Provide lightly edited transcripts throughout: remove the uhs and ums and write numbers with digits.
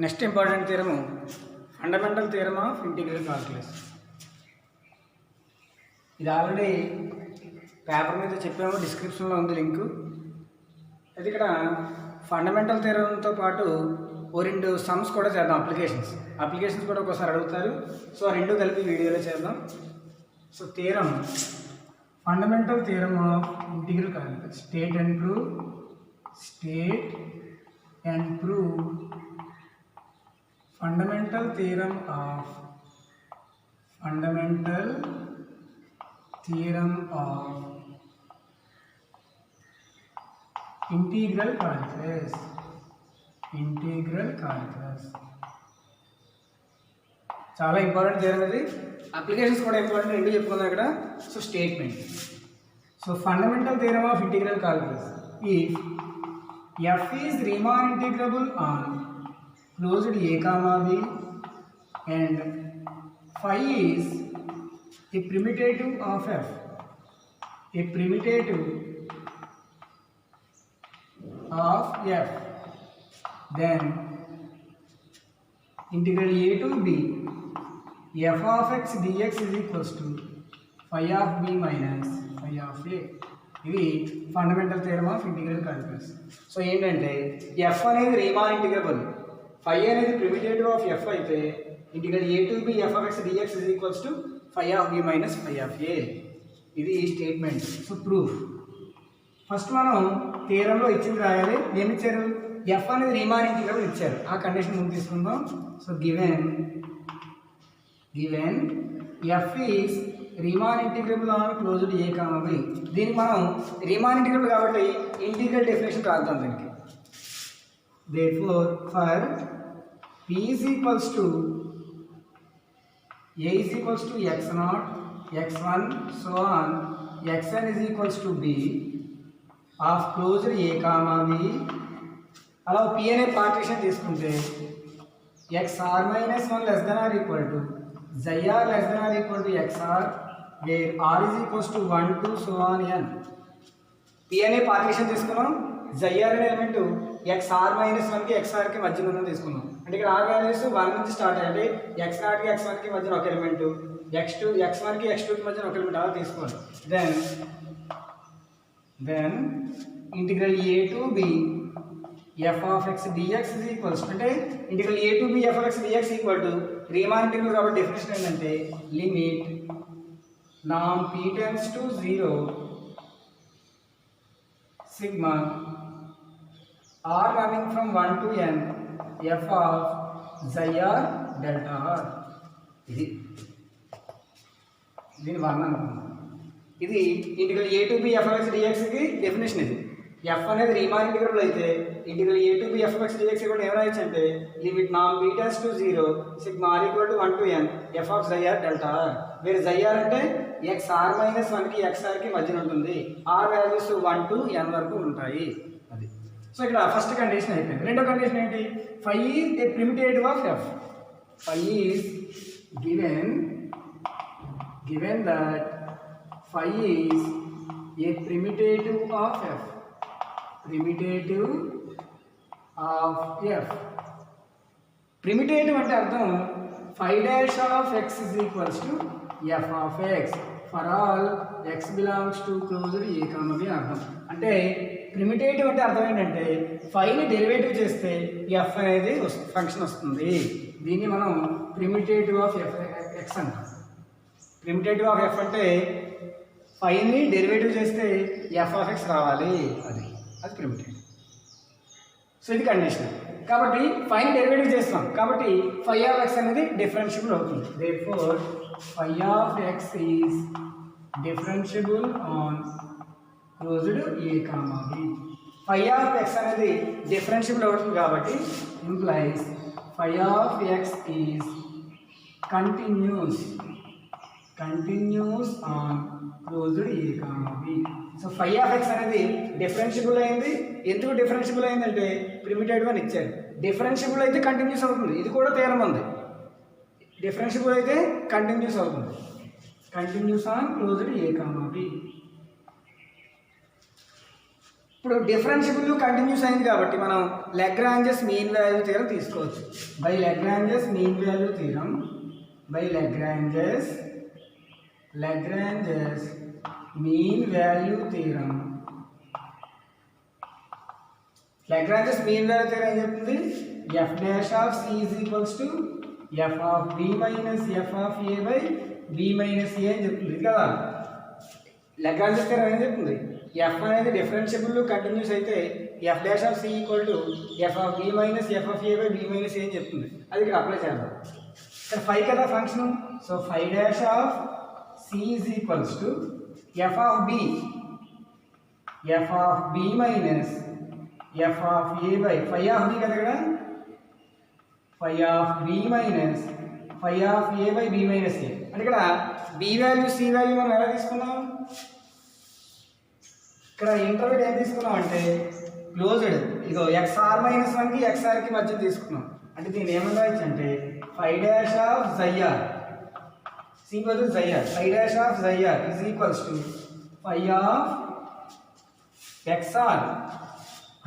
Next important theorem fundamental theorem of integral calculus. ఇది already paper మీద చెప్పాము, డిస్క్రిప్షన్లో ఉంది లింకు. అయితే ఇక్కడ ఫండమెంటల్ థియరంతో పాటు ఓ రెండు సమ్స్ కూడా చేద్దాం. అప్లికేషన్స్ కూడా ఒకసారి అడుగుతారు. సో ఆ రెండు కలిపి వీడియోలో చేద్దాం. So theorem fundamental theorem of integral calculus. State and prove fundamental theorem of integral calculus. చాలా ఇంపార్టెంట్ థియరం ఇది. అప్లికేషన్స్ కూడా ఇంపార్టెంట్, రెండు చెప్పుకుందాం ఇక్కడ. So statement. So fundamental theorem of integral calculus. If f is Riemann integrable on closed a comma b and phi is a primitive of f, then integral a to b f of x dx is equals to phi of b minus phi of a. ఇది fundamental theorem of integral calculus. So ఏంటంటే f అనేది Riemann integrable, phi అనేది primitive of f అయితే integral a to b f of x dx is equals to phi of b minus phi of a. ఇది statement. So proof. First మనం థియరంలో ఇచ్చింది రాయాలి. ఏమి ఇచ్చారు? ఎఫ్ అనేది రీమాన్ ఇంటిగ్రబుల్ ఇచ్చారు. ఆ కండిషన్ ముందు తీసుకుందాం. So given f is Riemann integrable on closed a comma b. దీనికి మనం రీమాన్ ఇంటిగ్రబుల్ కాబట్టి ఇంటిగ్రల్ డెఫినేషన్ రాద్దాం దీనికి. Therefore, for p is equals to a is equals to x0, x1, so on, xn is equals to b of closed a comma b. అలా p అనే partition తీసుకుంటే xr minus 1 less than or equal to xr less than or equal to xr, where r is equals to 1 to so on n. p అనే partition తీసుకున్నాం. xr అనే element xr minus 1కి xrకి మధ్యలో ఉన్నది తీసుకున్నాం. అంటే ఇక్కడ r వాల్యూస్ 1 నుంచి స్టార్ట్ అయ్యాలి. x0కి x1కి మధ్యన ఒక ఎలిమెంట్, x1కి x2కి మధ్యన ఒక ఎలిమెంట్ అలా తీసుకోవాలి. Then integral a to b f of x dx is equals, అంటే integral a to b f of x dx equal to Riemann integral కాబట్టి డెఫినేషన్ ఏంటంటే లిమిట్ నామ్ p tends to 0 sigma r running from 1 to n f of xi r delta r. ఇది దీని 1 అనుకుందాం. ఇది integral a to b f of x dx కి definition. ఇది f అనేది రీమాన్ ఇంటిగ్రల్ అయితే integral a to b f of x dx కూడా ఏం రాయొచ్చు అంటే లిమిట్ నామ్ b tends to 0 sigma r equal to 1 to n f of xi r delta r, where xi r అంటే xr minus 1కి xrకి మధ్యన ఉంటుంది. r వాల్యూస్ 1 to n వరకు ఉంటాయి. అది. సో ఇక్కడ ఫస్ట్ కండిషన్ అయిపోయింది. రెండో కండిషన్ ఏంటి? Phi is a primitive of f. Phi is given that phi is a primitive of f. Primitive అంటే అర్థం phi dash of x is equals to f of x for all x belongs to closed a comma b అని అర్థం. అంటే ప్రిమిటివ్ అంటే అర్థం ఏంటంటే ఫైని డెరివేటివ్ చేస్తే ఎఫ్ అనేది ఫంక్షన్ వస్తుంది. దీన్ని మనం ప్రిమిటివ్ ఆఫ్ ఎఫ్ ఎక్స్ అంటాం. ప్రిమిటివ్ ఆఫ్ ఎఫ్ అంటే ఫైని డెరివేటివ్ చేస్తే ఎఫ్ ఆఫ్ ఎక్స్ రావాలి. అది ప్రిమిటివ్. సో ఇది కండిషన్. కాబట్టి ఫైని డెరివేటివ్ చేస్తాం కాబట్టి ఫై ఆఫ్ ఎక్స్ అనేది డిఫరెన్షియబుల్ అవుతుంది. Therefore phi of x is differentiable on closed a comma b. Phi of x అనేది డిఫరెన్షియబుల్ అవుతుంది కాబట్టి implies phi of x is continuous on closed a comma b. So phi of x అనేది differentiable అయింది. ఎందుకు differentiable అయిందంటే primitive అని ఇచ్చారు. Differentiable అయితే కంటిన్యూస్ అవుతుంది. ఇది కూడా థియరం ఉంది. డిఫరెన్షియబుల్ అయితే కంటిన్యూస్ అవుతుంది. Continuous on closed a comma b. ఇప్పుడు డిఫరెన్షియబుల్ కంటిన్యూస్ అయింది కాబట్టి మనం లాగ్రాంజెస్ మీన్ వాల్యూ థియరం తీసుకోవచ్చు. By Lagrange's mean value theorem, by Lagrange's mean value theorem. Lagrange's mean value theorem ఏం చెప్తుంది? f dash of c is equals to f of b minus f of a by b minus a అని చెప్తుంది కదా. లాగ్రాంజెస్ theorem ఏం చెప్తుంది? f అనేది differentiable continuous అయితే f dash of c equal to f of b minus f of a by b minus a అని చెప్తుంది. అది ఇక్కడ అప్లై చేద్దాం. ఇక్కడ 5 కదా function, so 5 dash of c is equals to f of b minus f of a by phi of b కదా ఇక్కడ, phi of b minus phi of a by b minus a. అంటే ఇక్కడ b value c value మనం ఎలా తీసుకున్నాం? ఇక్కడ interval ఏం తీసుకున్నాం అంటే క్లోజ్డ్, ఇదో xr-1 కి xr కి మధ్య తీసుకున్నాం. అంటే దీన్ని ఏమన్నా అంటే 5 dash of xr c బదులు xr 5 dash of xr is equals to phi of xr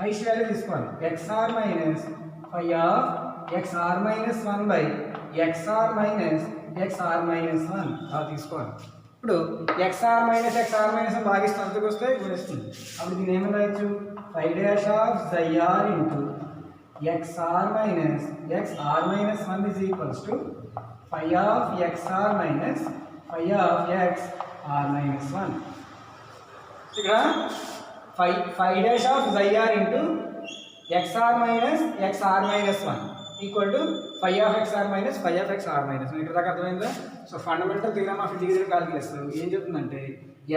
heist value తీసుకోవాలి, xr minus phi of xr minus 1 by xr minus 1 అలా తీసుకోవాలి. ఇప్పుడు xr minus 1 భాగిస్తే అంతకు వస్తే గుణిస్తుంది. అప్పుడు దీన్ని ఏమని రాయొచ్చు? 5 dash of xr into xr minus 1 is equals to phi of xr minus phi of xr minus 1. ఇక్కడ 5 dash of xr into xr minus 1 equal to phi of xr minus phi of xr minus 1. ఇక్కడ దాకా అర్థమైందా? So fundamental theorem of integral calculus ఏం చెప్తుందంటే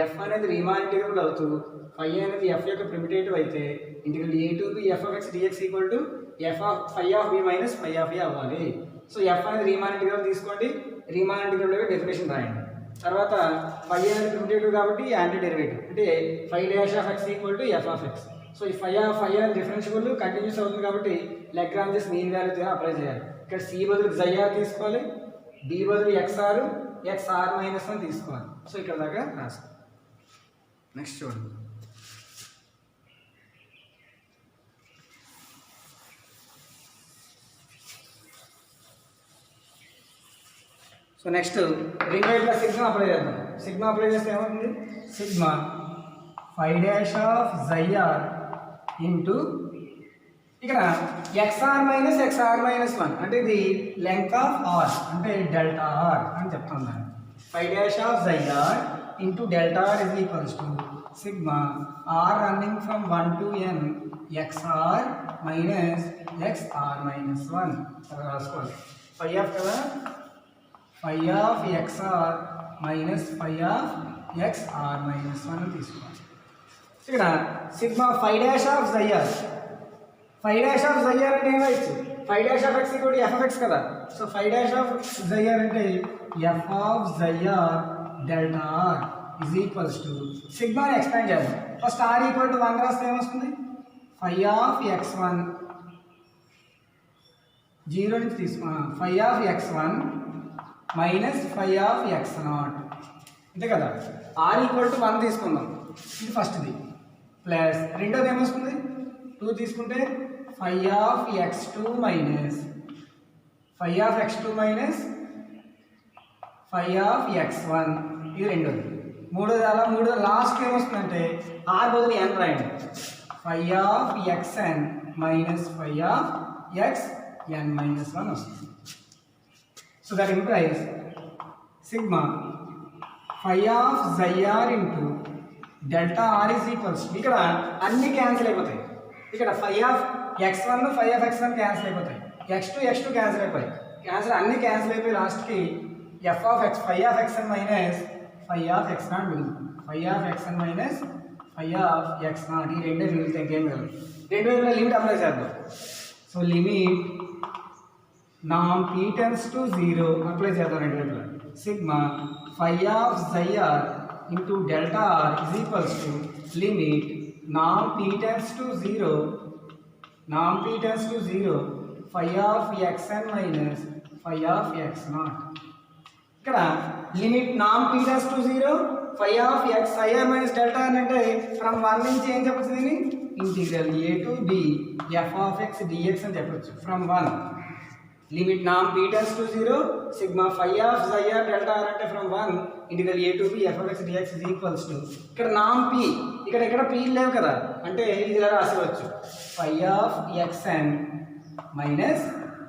f అనేది Riemann integral అవుతూ phi అనేది f యొక్క ప్రిమిటివ్ అయితే integral a to b f of x dx equal to phi of b minus phi of a అవ్వాలి. సో f అనేది Riemann integral తీసుకోండి, రీమాన్ ఇంటిగ్రల్ యొక్క డెఫినేషన్ రాయండి. తర్వాత phi అనేది ప్రిమిటివ్ కాబట్టి యాంటీ డెరివేటివ్ అంటే 5 dash of x equal to f of x. So ఈ phi అనేది డిఫరెన్షియబుల్ కంటిన్యూస్ అవుతుంది కాబట్టి లాగ్రాంజెస్ మీన్ వాల్యూ థియరం అప్లై చేయాలి. ఇక్కడ c బదులు xr తీసుకోవాలి, b బదులు xr minus 1 తీసుకోవాలి. సో ఇక్కడ దాకా రాసుకో. నెక్స్ట్ చూడండి. సో నెక్స్ట్ రింగ్ వైపులో సిగ్మా అప్లై చేద్దాం. సిగ్మా అప్లై చేస్తే ఏమవుతుంది? Sigma 5 dash of xr into ఇక్కడ xr minus 1 అంటే ఇది లెంగ్త్ ఆఫ్ r అంటే డెల్టా r అని చెప్తాను దాన్ని. 5 dash of xr into delta r is equals to sigma r running from 1 to n xr minus xr minus 1 అలా రాసుకోవాలి. phi of కదా, phi of xr minus phi of xr minus 1 తీసుకోవాలి. ఇక్కడ sigma 5 dash of xr 5 dash of xr అంటే ఏమైంది? 5 dash of x equal to f of x కదా. So 5 dash of xr అంటే f of xr delta r is equals to సిగ్మాని expand చేద్దాం. First r equal to 1 రాస్తే ఏమొస్తుంది? phi of x1 0 నుంచి తీసుకున్నాం, phi of x1 minus phi of x0 అంతే కదా. r ఈక్వల్ టు 1 తీసుకుందాం, ఇది ఫస్ట్ది, ప్లస్ రెండోది ఏమొస్తుంది? 2 తీసుకుంటే phi of x2 minus phi of x1 ఇది రెండోది. మూడోది అలా మూడో లాస్ట్ ఏమొస్తుందంటే r బదులు n రాయండి, phi of xn minus phi of xn minus 1 వస్తుంది. So that implies sigma phi of xr into delta r is equals, ఇక్కడ అన్ని క్యాన్సిల్ అయిపోతాయి. ఇక్కడ phi of x1 phi of x1 cancel అయిపోతాయి, x2 cancel అయిపోయి అన్ని cancel అయిపోయి లాస్ట్కి phi of xn minus phi of x0 మిగులుతుంది. phi of xn minus phi of x0 ఈ రెండే మిగిలితే ఇంకేం మిగలదు. రెండు వైపులా లిమిట్ అప్లై చేద్దాం. సో లిమిట్ నామ్ p టెన్స్ టు 0 అప్లై చేద్దాం రెండు వైపులా. Sigma phi of xr into delta r is equals to limit నామ్ p tends to 0 phi of xn minus phi of x0. ఇక్కడ లిమిట్ నామ్ p tends to 0 phi of xir minus delta అంటే from 1 నుంచి ఏం చెప్పచ్చు? దీన్ని integral a to b f of x dx అని చెప్పొచ్చు ఫ్రమ్ 1 లిమిట్ నామ్ p tends to 0 sigma phi of xi r delta r అంటే from 1 integral a to b f of x dx is equals to ఇక్కడ నామ్ p ఇక్కడ p లేవు కదా అంటే ఇది ఇలా రాసేవచ్చు phi of xn minus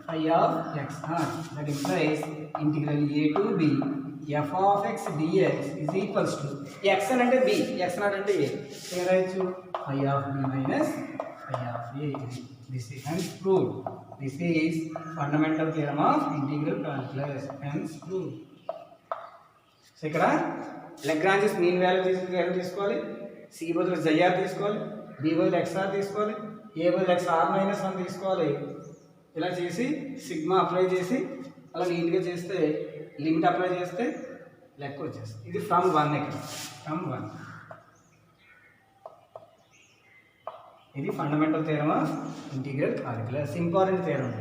phi of x0 that implies integral a to b f of x dx is equals to xn అంటే b x0 అంటే a so రాయొచ్చు phi of b minus phi of a. This is hence proved. This is fundamental theorem of integral calculus, hence proved. So ఇక్కడ Lagrange's mean value తీసుకోవాలి, c బదులు xr తీసుకోవాలి, b బదులు xr తీసుకోవాలి, a బదులు xr minus 1 తీసుకోవాలి. ఇలా చేసి సిగ్మా అప్లై చేసి అలా నీట్గా చేస్తే లిమిట్ అప్లై చేస్తే లెక్క వచ్చేస్తుంది. ఇది ఫ్రమ్ 1 ఇక్కడ ఫ్రమ్ 1. ఇది fundamental theorem of integral calculus, important theorem.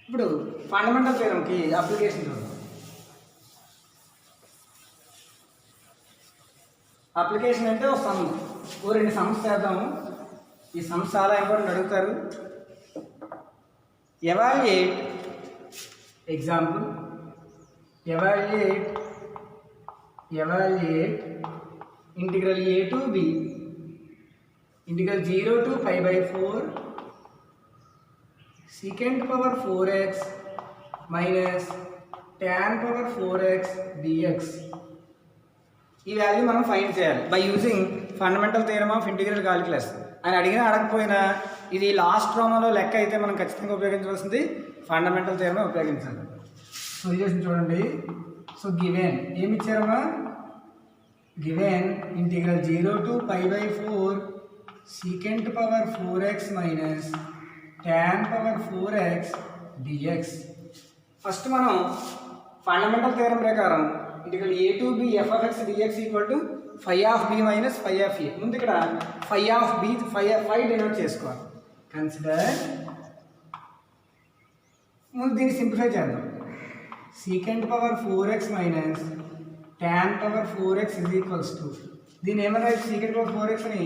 ఇప్పుడు ఫండమెంటల్ థియరమ్కి అప్లికేషన్ చూద్దాం. అప్లికేషన్ అంటే ఒక సమ్, ఓ 2 సమ్స్ చేద్దాము. ఈ సమ్స్ చాలా ఇంపార్టెంట్, అడుగుతారు. Evaluate example, evaluate integral a to b integral 0 to pi by 4 secant power 4x minus tan power 4x dx. ఈ value మనం ఫైండ్ చేయాలి by using fundamental theorem of integral calculus. అని అడిగినా అడగకపోయినా ఇది లాస్ట్ రోమలో లెక్క అయితే మనం ఖచ్చితంగా ఉపయోగించవలసింది ఫండమెంటల్ థియరమ్ ఉపయోగించాలి. సో ఇది చూడండి. సో గివెన్ ఏమి ఇచ్చారమ్మా, given integral 0 to pi by 4 secant power 4x minus tan power 4x dx. First మనం ఫండమెంటల్ థియరమ్ ప్రకారం integral a to b f of x dx equal to phi of b minus phi of a. ముందు ఇక్కడ phi of b phi denote చేసుకోవాలి. Consider, ముందు దీన్ని simplify చేద్దాం. secant power 4x minus tan power 4x is equals to, దీన్ని ఏమన్నా secant power 4x అని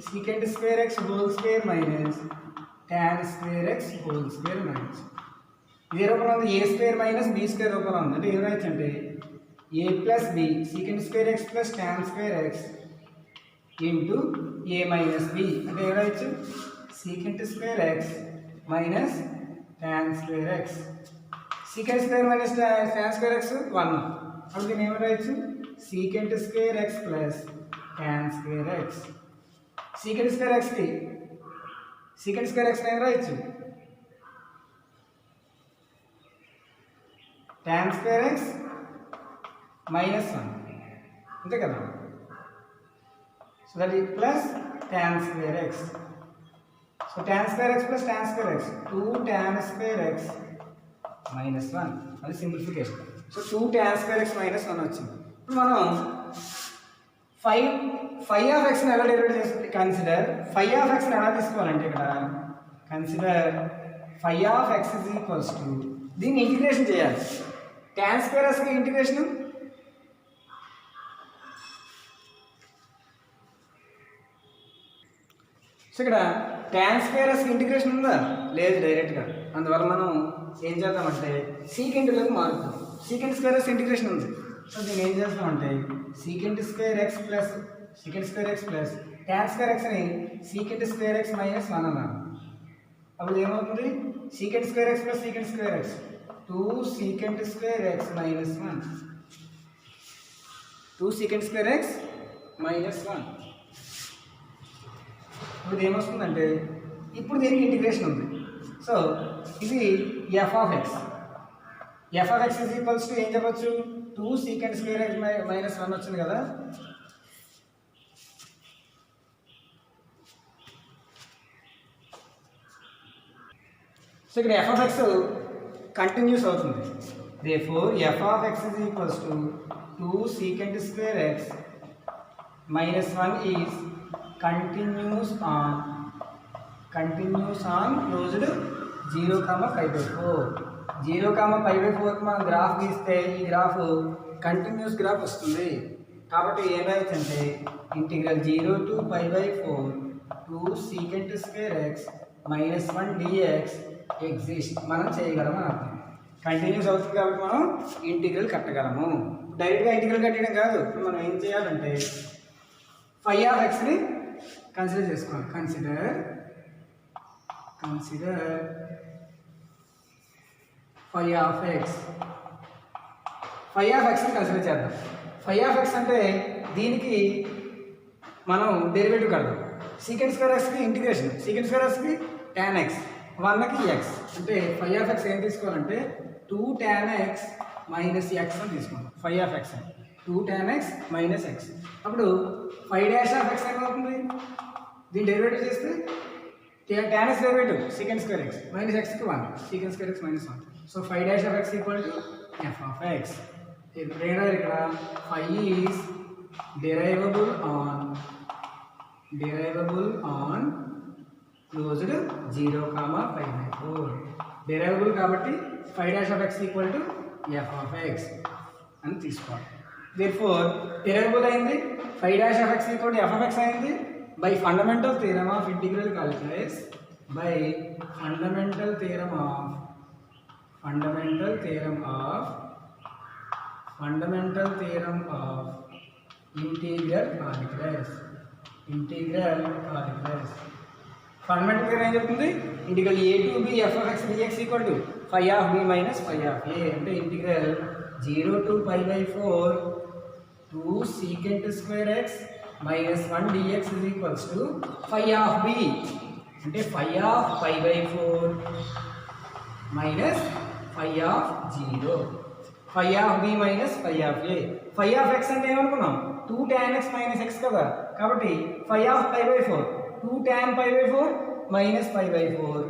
secant square x whole square minus tan square x whole square minus ఇదే రూపంలో ఉంది. a square minus b square రూపంలో ఉంది. అంటే ఏం రాయొచ్చు అంటే a plus b secant square x plus tan square x into a minus b. అంటే ఏం రాయొచ్చు secant square x minus tan square x. secant square minus tan square x 1. అప్పుడు దీన్ని ఏమి రాయొచ్చు secant square x plus tan square x. secant square xకి secant square x ఏం రాయొచ్చు tan square x minus 1, అంతే కదా. So that is plus tan square x. So tan square x plus tan square x 2 tan square x minus 1. అది simplification. So 2 tan square x minus 1 వచ్చింది. ఇప్పుడు మనం phi of x ని ఎలా డెరివేట్ చేస్తుంది, consider phi of x ని ఎలా తీసుకోవాలంటే ఇక్కడ consider phi of x is equals to, దీన్ని ఇంటిగ్రేషన్ చేయాలి. tan స్క్వేర్ x కి ఇంటిగ్రేషన్ సో ఇక్కడ tan స్క్వేర్ x ఇంటిగ్రేషన్ ఉందా, లేదు డైరెక్ట్గా. అందువల్ల మనం ఏం చేద్దామంటే సీకెంట్లోకి మారుతాం. secant స్క్వేర్ x ఇంటిగ్రేషన్ ఉంది. సో దీన్ని ఏం చేస్తామంటే secant square x plus tan square x ని secant స్క్వేర్ x మైనస్ 1 అన్నాను. అప్పుడు ఏమవుతుంది secant square x plus secant square x 2 secant square x minus 1, 2 secant square x minus 1. ఇప్పుడు ఏమొస్తుందంటే ఇప్పుడు దీనికి ఇంటిగ్రేషన్ ఉంది. సో ఇది f of x is equals to ఏం చెప్పచ్చు 2 secant స్క్వేర్ x మైనస్ 1 వచ్చింది కదా. సో ఇక్కడ f of x కంటిన్యూస్ అవుతుంది. Therefore f of x is equals to 2 secant square x minus 1 is continuous on closed 0, pi by 4. 0, pi by 4 మనం graph గీస్తే ఈ graph continuous graph వస్తుంది. కాబట్టి ఏమైందంటే integral 0 to pi by 4 2 secant square x minus 1 dx exist మనం చేయగలం అని అర్థం. కంటిన్యూస్ అవుతుంది కాబట్టి మనం ఇంటిగ్రల్ కట్టగలము. డైరెక్ట్గా ఇంటిగ్రల్ కట్టడం కాదు. ఇప్పుడు మనం ఏం చేయాలంటే ఫై ఆఫ్ ఎక్స్ని కన్సిడర్ చేసుకోవాలి. Consider phi of x. Phi of ఎక్స్ని కన్సిడర్ చేద్దాం. ఫై ఆఫ్ ఎక్స్ అంటే దీనికి మనం డెరివేటివ్ కడదాం. సీకెండ్ స్క్వేర్ ఎక్స్కి ఇంటిగ్రేషన్. సీకెండ్ స్క్వేర్ ఎక్స్కి tan x, 1కి x. అంటే ఫై ఆఫ్ ఎక్స్ ఏం తీసుకోవాలంటే 2 tan x మైనస్ ఎక్స్ అని తీసుకుంటాం. Phi of x 2 tan x minus x. అప్పుడు ఫై డాష్ ఆఫ్ ఎక్స్ ఏమవుతుంది? దీని డెరివేటివ్ చేస్తే tan x derivative second square x minus ఎక్స్కి 1, second square x minus 1. So phi dash of x equal to f of x. ఇక్కడ phi is derivable on closed 0, pi by 4. Derivable కాబట్టి phi dash of x equal to f of x అని తీసుకోవాలి. Therefore derivable అయింది, phi dash of x equal to f of x అయింది. By fundamental theorem of integral calculus fundamental theorem of integral calculus. Fundamental theorem ఏం చెప్తుంది? Integral a to b f of x dx equal to phi of b minus phi of a. అంటే integral 0 to pi by 4 2 secant square x minus 1 dx is equals to phi of b. అంటే phi of pi by 4 minus phi of 0. phi of b minus phi of a. phi of x అంటే ఏమనుకున్నాం? 2 tan x minus x కదా. కాబట్టి phi of pi by 4 2 tan pi by 4 minus pi by 4.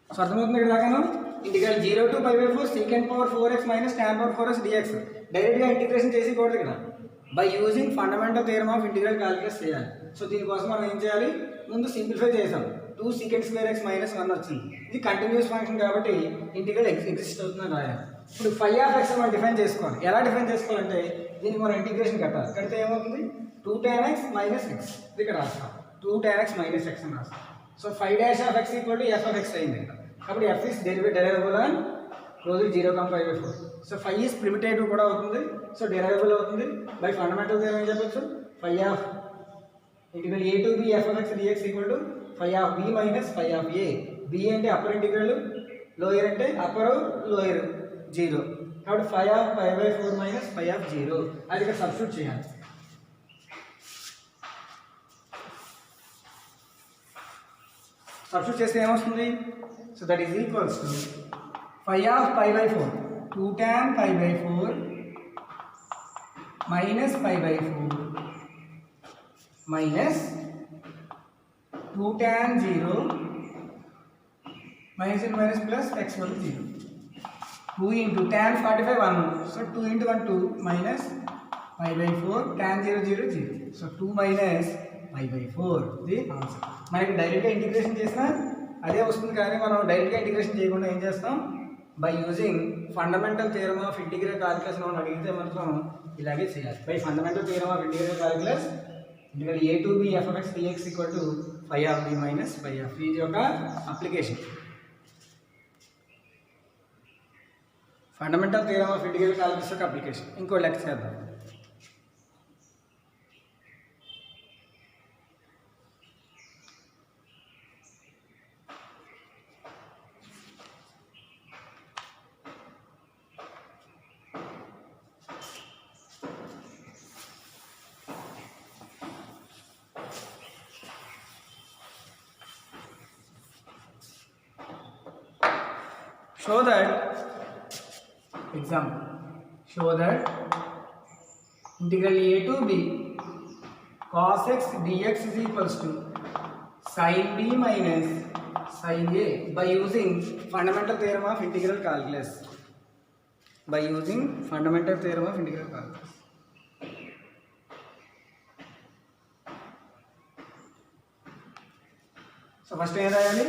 So అర్థమవుతుంది ఇక్కడ దాకా. Integral 0 to pi by 4 secant power 4x minus tan power 4x dx. డైరెక్ట్గా integration చేసేకూడదు ఇక్కడ. By using fundamental theorem of integral calculus చేయాలి. So దీనికోసం మనం ఏం చేయాలి? ముందు సింప్లిఫై చేసాం. 2 secant square x minus 1 వచ్చింది. ఇది కంటిన్యూస్ ఫంక్షన్ కాబట్టి ఇంటిగ్రల్ ఎగ్జిస్ట్ అవుతుందని రాయాలి. ఇప్పుడు ఫై ఆఫ్ ఎక్స్ మనం డిఫైన్ చేసుకోవాలి. ఎలా డిఫైన్ చేసుకోవాలంటే దీనికి మనం ఇంటిగ్రేషన్ కట్టాలి. కడితే ఏమవుతుంది? 2 tan x మైనస్ ఎక్స్. ఇది ఇక్కడ రాస్తాం. 2 tan x మైనస్ ఎక్స్ అని రాస్తాం. So phi dash of x equal to f of x అయింది. కాబట్టి f is derivable on close 0, pi by 4. So phi is primitive కూడా అవుతుంది. సో డెరైవబుల్ అవుతుంది. బై ఫండమెంటల్ థియరమ్ ఏం చెప్పొచ్చు? Phi of integral a to b f of x dx equal to phi of b minus phi of a. b అంటే upper integral, lower అంటే upper lower 0. కాబట్టి phi of pi by 4 minus phi of 0 అది ఇక్కడ substitute చేయాలి. Substitute చేస్తే ఏమొస్తుంది? So that is equals to phi of pi by 4 2 tan pi by 4 minus pi by 4 minus 2 tan 0 minus and minus plus x equal to 0. 2 into tan 45 1. So 2 into 1 2 minus pi by 4 tan 0 0 0. So 2 minus pi by 4 the answer. మనకి డైరెక్ట్గా integration చేసినా అదే వస్తుంది. కానీ మనం డైరెక్ట్గా integration చేయకుండా ఏం చేస్తాం? By using fundamental theorem of integral calculus మనం అడిగితే మనం ఇలాగే చేయాలి. By fundamental theorem of integral calculus integral a to b f of x dx equal to phi of b minus phi of b. ఇది ఒక application. Fundamental theorem of integral calculus యొక్క application. ఇంకో లెక్క చేద్దాం. Show that integral a to b cos x dx is equals to sin b minus sin a by using fundamental theorem of integral calculus. So first ఏం రాయాలి,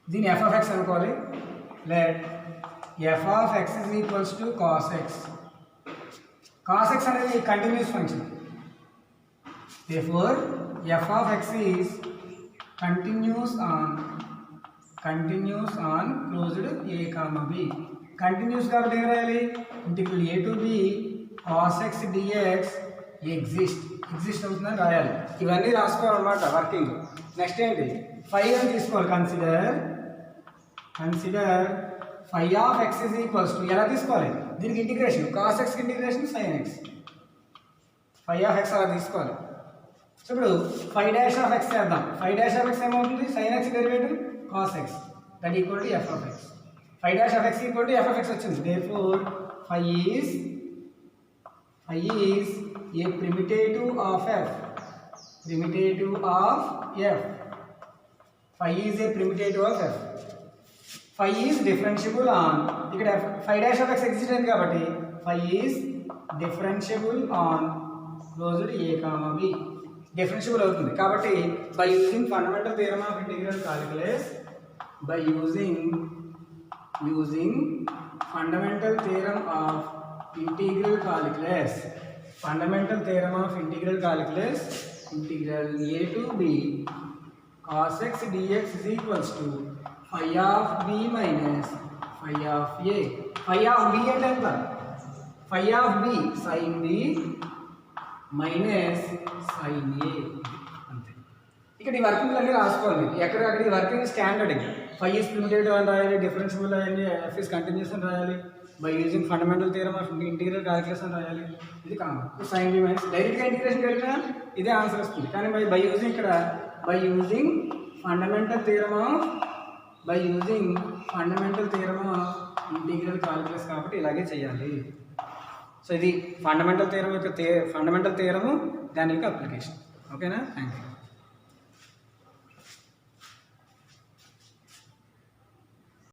దీన్ని f of x అనుకోవాలి. Let f of x is equals to cos x. Cos x అనేది continuous function. therefore f of x is continuous on closed a comma b. Continuous కాబట్టి ఏం రాయాలి, integral a to b cos x dx exist అవుతుందని రాయాలి. ఇవన్నీ రాసుకోవాలన్నమాట working. Next ఏంటి, five అని తీసుకోవాలి. Consider phi of x is equals to, ఎలా తీసుకోవాలి, దీనికి ఇంటిగ్రేషన్ కాస్ ఎక్స్కి integration sine x. Phi of x అలా తీసుకోవాలి. సో ఇప్పుడు ఫై డాష్ ఆఫ్ ఎక్స్ చేద్దాం. ఫై డాష్ ఆఫ్ ఎక్స్ ఏమవుతుంది, sine x derivative cos x that equal to f of x. Phi dash of x equal to f of x వచ్చింది. therefore phi is a primitive of f. Phi is a primitive of f. Phi is differentiable on, ఇక్కడ phi dash of x exist అయింది కాబట్టి ఫై is differentiable on closed a comma b. Differentiable అవుతుంది కాబట్టి by using fundamental theorem of integral calculus, by using fundamental theorem of integral calculus, integral a to b cos x dx is equals to phi of b minus phi of a. Phi of b అంటే ఎంత, phi of b sine b minus sine a, అంతే. ఇక్కడ ఈ working అన్నీ రాసుకోవాలి. ఎక్కడక్కడ ఈ working standard. Phi is primitive అని రాయాలి, డిఫరెన్షియబుల్ రాయాలి, ఎఫ్ ఈజ్ కంటిన్యూస్ అని రాయాలి, by using fundamental theorem of integral calculus అని రాయాలి. ఇది కామన్. సైన్ బి మైనస్ డైరెక్ట్గా ఇంటిగ్రేషన్ కలిపినా ఇదే ఆన్సర్ వస్తుంది. కానీ బై యూజింగ్ ఇక్కడ by using fundamental theorem of integral calculus కాబట్టి ఇలాగే చేయాలి. సో ఇది ఫండమెంటల్ థియరమ్ యొక్క ఫండమెంటల్ థియరము, దాని యొక్క అప్లికేషన్. ఓకేనా, థ్యాంక్ యూ.